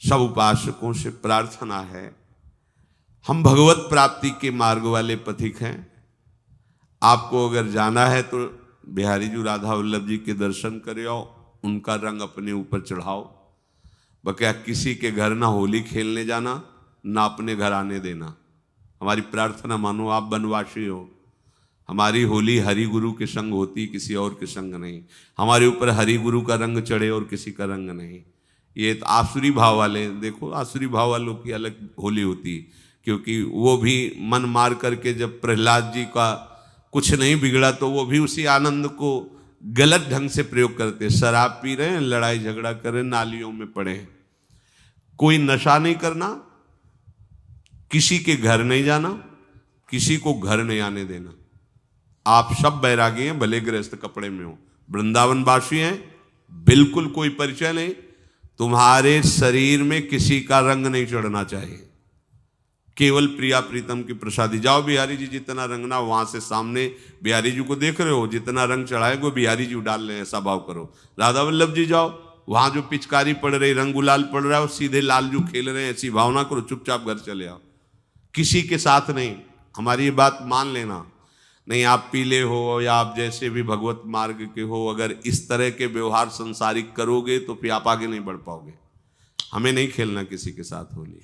सब उपासकों से प्रार्थना है, हम भगवत प्राप्ति के मार्ग वाले पथिक हैं। आपको अगर जाना है तो बिहारी जी राधा वल्लभ जी के दर्शन करो, उनका रंग अपने ऊपर चढ़ाओ। बक्या किसी के घर ना होली खेलने जाना, ना अपने घर आने देना। हमारी प्रार्थना मानो, आप बनवासी हो। हमारी होली हरि गुरु के संग होती, किसी और के संग नहीं। हमारे ऊपर हरि गुरु का रंग चढ़े और किसी का रंग नहीं। ये तो आसुरी भाव वाले, देखो आसुरी भाव वालों की अलग होली होती, क्योंकि वो भी मन मार करके जब प्रहलाद जी का कुछ नहीं बिगड़ा तो वो भी उसी आनंद को गलत ढंग से प्रयोग करते। शराब पी रहे हैं, लड़ाई झगड़ा कर रहे हैं, नालियों में पड़े हैं। कोई नशा नहीं करना, किसी के घर नहीं जाना, किसी को घर नहीं आने देना। आप सब बैरागी हैं, भले गृहस्थ कपड़े में हो, वृंदावनवासी हैं, बिल्कुल कोई परिचय नहीं। तुम्हारे शरीर में किसी का रंग नहीं चढ़ना चाहिए, केवल प्रिया प्रीतम की प्रसादी। जाओ बिहारी जी जितना रंगना, वहां से सामने बिहारी जी को देख रहे हो, जितना रंग चढ़ाए वो बिहारी जी डाल रहे हैं, ऐसा भाव करो। राधा वल्लभ जी जाओ, वहां जो पिचकारी पड़ रही, रंग गुलाल पड़ रहा है, सीधे लाल जो खेल रहे हैं, ऐसी भावना करो, चुपचाप घर चले आओ। किसी के साथ नहीं। हमारी ये बात मान लेना। नहीं आप पीले हो या आप जैसे भी भगवत मार्ग के हो, अगर इस तरह के व्यवहार संसारिक करोगे तो फिर आप आगे नहीं बढ़ पाओगे। हमें नहीं खेलना किसी के साथ होली,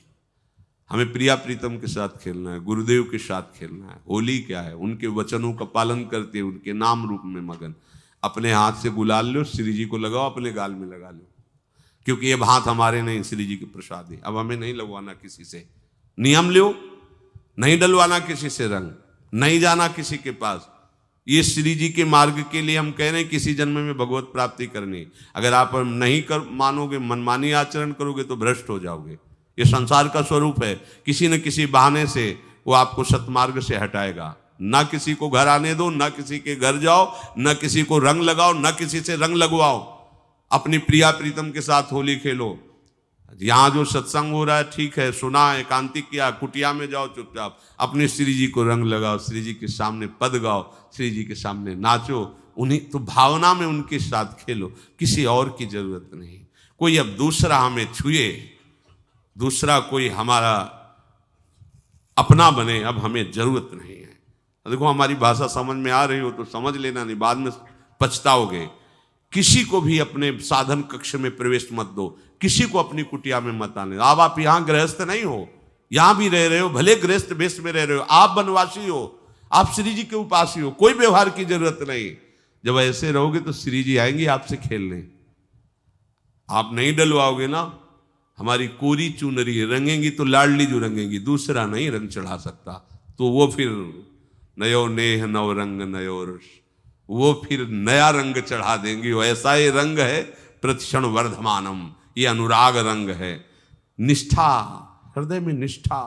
हमें प्रिया प्रीतम के साथ खेलना है, गुरुदेव के साथ खेलना है। होली क्या है, उनके वचनों का पालन करते हुए उनके नाम रूप में मगन। अपने हाथ से गुलाल लो, श्री जी को लगाओ, अपने गाल में लगा लो, क्योंकि ये हाथ हमारे नहीं, श्री जी के प्रसाद है। अब हमें नहीं लगवाना किसी से, नियम लो, नहीं डलवाना किसी से रंग, नहीं जाना किसी के पास। ये श्री जी के मार्ग के लिए हम कह रहे हैं, किसी जन्म में भगवत प्राप्ति करनी। अगर आप नहीं कर मानोगे, मनमानी आचरण करोगे तो भ्रष्ट हो जाओगे। ये संसार का स्वरूप है, किसी न किसी बहाने से वो आपको सतमार्ग से हटाएगा। ना किसी को घर आने दो, ना किसी के घर जाओ, ना किसी को रंग लगाओ, ना किसी से रंग लगवाओ। अपनी प्रिया प्रीतम के साथ होली खेलो। यहाँ जो सत्संग हो रहा है ठीक है, सुना, एकांतिक किया, कुटिया में जाओ चुपचाप, अपने श्री जी को रंग लगाओ, श्री जी के सामने पद गाओ, श्री जी के सामने नाचो, उन्हीं तो भावना में उनके साथ खेलो, किसी और की जरूरत नहीं। कोई अब दूसरा हमें छुए, दूसरा कोई हमारा अपना बने, अब हमें जरूरत नहीं है। देखो हमारी भाषा समझ में आ रही हो तो समझ लेना, नहीं बाद में पछताओगे। किसी को भी अपने साधन कक्ष में प्रवेश मत दो, किसी को अपनी कुटिया में मत आने। अब आप यहाँ गृहस्थ नहीं हो, यहाँ भी रह रहे हो, भले गृहस्थ वेश में रह रहे हो, आप बनवासी हो, आप श्री जी के उपासी हो, कोई व्यवहार की जरूरत नहीं। जब ऐसे रहोगे तो श्री जी आएंगे आपसे खेलने। आप नहीं डलवाओगे ना, हमारी कोरी चुनरी रंगेंगी तो लाडली जो रंगेंगी, दूसरा नहीं रंग चढ़ा सकता। तो वो फिर नयो नेह नव रंग नयो रस, वो फिर नया रंग चढ़ा देंगी। वो ऐसा ये रंग है प्रतिक्षण वर्धमानम, ये अनुराग रंग है, निष्ठा, हृदय में निष्ठा।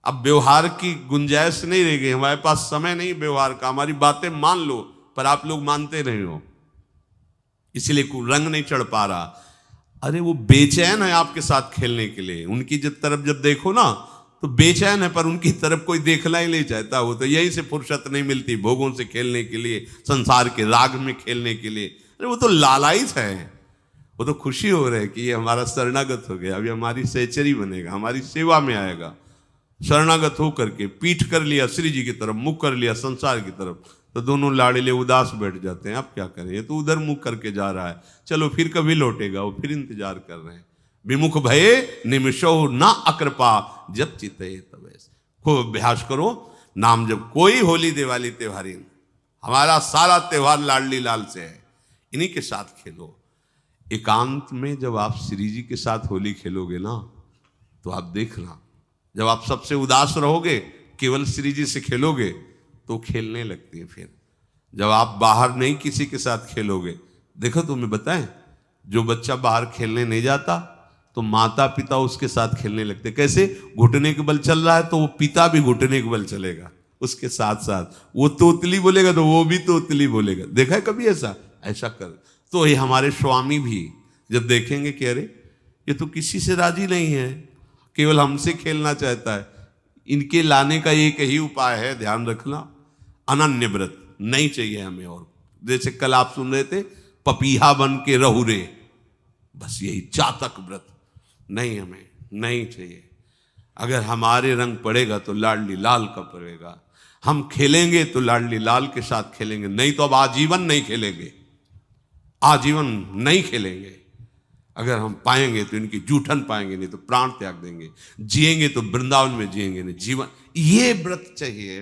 अब व्यवहार की गुंजाइश नहीं रह गई, हमारे पास समय नहीं व्यवहार का। हमारी बातें मान लो पर आप लोग मानते नहीं हो, इसलिए कोई रंग नहीं चढ़ पा रहा। अरे वो बेचैन है आपके साथ खेलने के लिए, उनकी तरफ जब देखो ना तो बेचैन है, पर उनकी तरफ कोई देखना ही नहीं चाहता। वो तो यहीं से फुर्सत नहीं मिलती भोगों से खेलने के लिए, संसार के राग में खेलने के लिए। अरे वो तो लालायित है, वो तो खुशी हो रहे कि ये हमारा शरणागत हो गया, अभी हमारी सहचरी बनेगा, हमारी सेवा में आएगा। शरणागत हो करके पीठ कर लिया श्री जी की तरफ, मुख कर लिया संसार की तरफ, तो दोनों लाड़िले उदास बैठ जाते हैं। अब क्या करें, ये तो उधर मुख करके जा रहा है, चलो फिर कभी लौटेगा, वो फिर इंतजार कर रहे हैं। विमुख भये निमिषो ना अकृपा, जब चित्ते तब ऐसे। खूब अभ्यास करो नाम जब। कोई होली दिवाली त्योहारी, हमारा सारा त्योहार लाडली लाल से है, इन्हीं के साथ खेलो। एकांत में जब आप श्री जी के साथ होली खेलोगे ना, तो आप देखना, जब आप सबसे उदास रहोगे, केवल श्री जी से खेलोगे तो खेलने लगती है। फिर जब आप बाहर नहीं किसी के साथ खेलोगे, देखो तुम्हें बताएं, जो बच्चा बाहर खेलने नहीं जाता तो माता पिता उसके साथ खेलने लगते। कैसे? घुटने के बल चल रहा है तो वो पिता भी घुटने के बल चलेगा उसके साथ साथ। वो तोतली बोलेगा तो वो भी तोतली बोलेगा। देखा है कभी ऐसा? ऐसा कर। तो ये हमारे स्वामी भी जब देखेंगे कि अरे ये तो किसी से राजी नहीं है, केवल हमसे खेलना चाहता है, इनके लाने का एक ही उपाय है, ध्यान रखना, अनन्य व्रत नहीं चाहिए हमें। और जैसे कल आप सुन रहे थे, पपीहा बन के रहू रे, बस यही चातक व्रत। नहीं, हमें नहीं चाहिए। अगर हमारे रंग पड़ेगा तो लाडली लाल का पड़ेगा। हम खेलेंगे तो लाडली लाल के साथ खेलेंगे, नहीं तो अब आजीवन नहीं खेलेंगे, आजीवन नहीं खेलेंगे। अगर हम पाएंगे तो इनकी जूठन पाएंगे, नहीं तो प्राण त्याग देंगे। जिएंगे तो वृंदावन में जिएंगे, नहीं जीवन। ये व्रत चाहिए।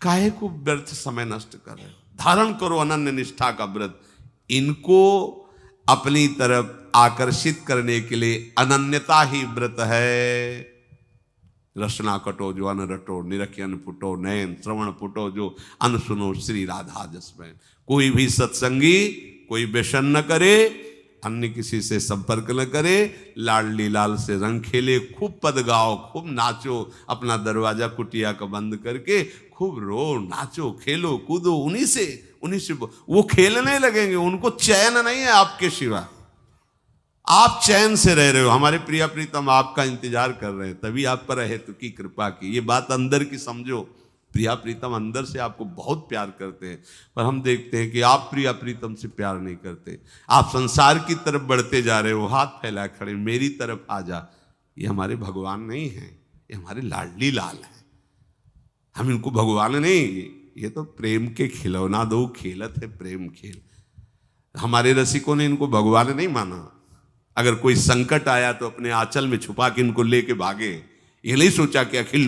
काहे को व्यर्थ समय नष्ट कर रहे हो? धारण करो अनन्य निष्ठा का व्रत। इनको अपनी तरफ आकर्षित करने के लिए अनन्यता ही व्रत है। रसना कटो जो अन रटो, निरखियन फुटो नयन, श्रवण फुटो जो अन सुनो, श्री राधा जसमैन। कोई भी सत्संगी कोई व्यसन न करे, अन्य किसी से संपर्क न करे, लाडली लाल से रंग खेले, खूब पद गाओ, खूब नाचो, अपना दरवाजा कुटिया का बंद करके खूब रो, नाचो, खेलो, कूदो, उन्हीं से वो खेलने लगेंगे। उनको चैन नहीं है आपके सिवा। आप चैन से रह रहे हो। हमारे प्रिया प्रीतम आपका इंतजार कर रहे हैं, तभी आप पर हेतु की कृपा की। ये बात अंदर की समझो। प्रिया प्रीतम अंदर से आपको बहुत प्यार करते हैं, पर हम देखते हैं कि आप प्रिया प्रीतम से प्यार नहीं करते। आप संसार की तरफ बढ़ते जा रहे हो, हाथ फैलाए खड़े, मेरी तरफ आ जा। ये हमारे भगवान नहीं है, ये हमारे लाडली लाल हैं। हम इनको भगवान नहीं, ये तो प्रेम के खिलौना दो खेलत है, प्रेम खेल। हमारे रसिकों ने इनको भगवान नहीं माना। अगर कोई संकट आया तो अपने आंचल में छुपा के इनको लेके भागे। ये नहीं सोचा कि अखिल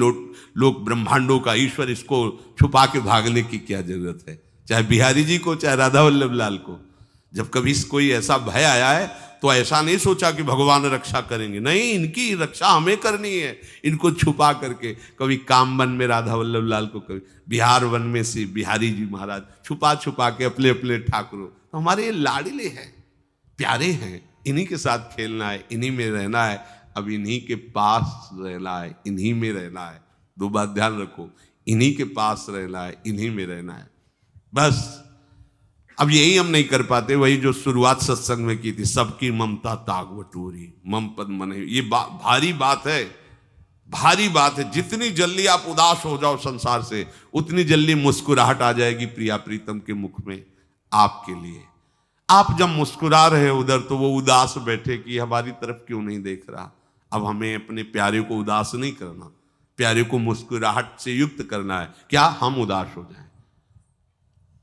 लोक ब्रह्मांडों का ईश्वर, इसको छुपा के भागने की क्या जरूरत है। चाहे बिहारी जी को, चाहे राधा वल्लभ लाल को, जब कभी कोई ऐसा भय आया है तो ऐसा नहीं सोचा कि भगवान रक्षा करेंगे। नहीं, इनकी रक्षा हमें करनी है, इनको छुपा करके। कभी काम वन में राधा वल्लभ लाल को, कभी बिहार वन में से बिहारी जी महाराज, छुपा छुपा के अपने अपने ठाकुरों। तो हमारे ये लाडले हैं, प्यारे हैं, इन्हीं के साथ खेलना है, इन्हीं में रहना है। अब इन्हीं के पास रहना है, इन्हीं में रहना है। दो बात ध्यान रखो, इन्हीं के पास रहना है, इन्हीं में रहना है, बस। अब यही हम नहीं कर पाते। वही जो शुरुआत सत्संग में की थी, सबकी ममता ताग बटोरी, मम पद मन। ये भारी बात है, भारी बात है। जितनी जल्दी आप उदास हो जाओ संसार से, उतनी जल्दी मुस्कुराहट आ जाएगी प्रिया प्रीतम के मुख में आपके लिए। आप जब मुस्कुरा रहे हो उधर, तो वो उदास बैठे कि हमारी तरफ क्यों नहीं देख रहा। अब हमें अपने प्यारे को उदास नहीं करना, प्यारे को मुस्कुराहट से युक्त करना है। क्या हम उदास हो जाएं?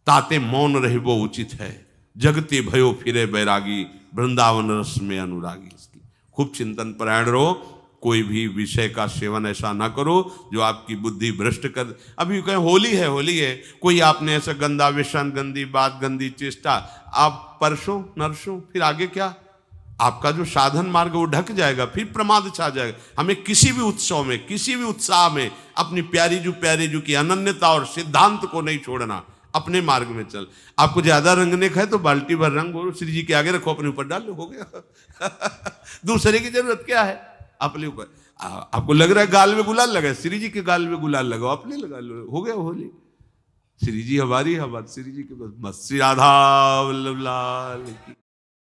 ताते मौन रहे वो उचित है, जगते भयो फिरे बैरागी, वृंदावन रस में अनुरागी। इसकी खूब चिंतन परायण रहो। कोई भी विषय का सेवन ऐसा ना करो जो आपकी बुद्धि भ्रष्ट कर। अभी कहें होली है, होली है, कोई आपने ऐसा गंदा व्यसन, गंदी बात, गंदी चेष्टा, आप परसों नरसों, फिर आगे क्या? आपका जो साधन मार्ग वो ढक जाएगा, फिर प्रमाद छा जाएगा। हमें किसी भी उत्सव में, किसी भी उत्साह में अपनी प्यारी जू की अनन्यता और सिद्धांत को नहीं छोड़ना। अपने मार्ग में चल। आपको ज्यादा रंगने का है तो बाल्टी भर रंग और श्री जी के आगे रखो, अपने ऊपर डाल लो, हो गया। दूसरे की जरूरत क्या है? अपने ऊपर। आपको लग रहा है गाल में गुलाल लगा है, श्री जी के गाल में गुलाल लगाओ, अपने लगा लो, हो गया होली। श्री जी हमारी, हमारे श्री जी के बस। श्री राधा वल्लभ लाल की।